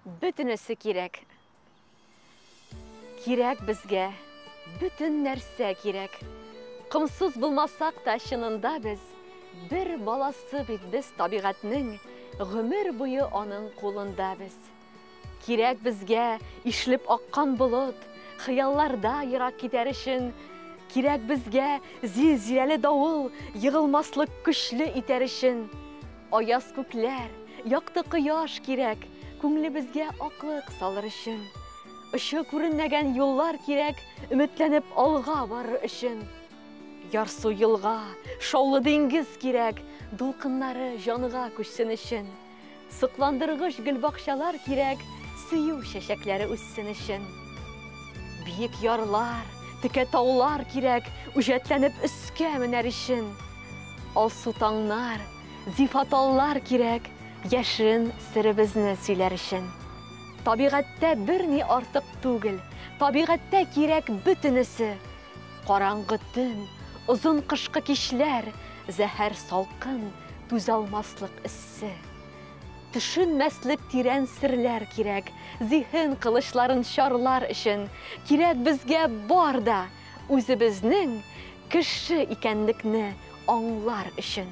Bütünüsü кирәк. Кирәк безгә, bütün нәрсә кирәк. Кымсыз булмасак та чынында без, бер баласы бит без табигатьнең, гомер буе аның кулында без. Кирәк безгә ишлеп аккан болыт, хыялларда ерак китәр өчен. Кирәк безгә зилзиләле давыл, егылмаслык көчле итәр өчен. Аяз күкләр, якты кояш кирәк, күңлебезгә аклык салыр өчен. Ышык күренмәгән юллар кирәк, өметләнеп алга барыр өчен. Ярсу елга, шаулы диңгез кирәк, дулкыннары җанга күчсен өчен. Сыкландыргыч гөлбакчалар кирәк, сөю чәчәкләре үссен өчен. Биек ярлар, текә таулар кирәк, үҗәтләнеп өскә менәр өчен. Алсу таңнар, зифаталлар кирәк, яшен сиребезне сөйләр өчен. Табигатьтә берни артык түгел, табигатьтә кирәк бөтенесе. Караңгы төн, озын кышкы кичләр, зәһәр салкын, түзә алмаслык эссе. Төшенмәслек тирән серләр кирәк, зиһен кылычларын чарлар өчен. Кирәк безгә бар да, үзебезнең кеше икәнлекне аңлар өчен.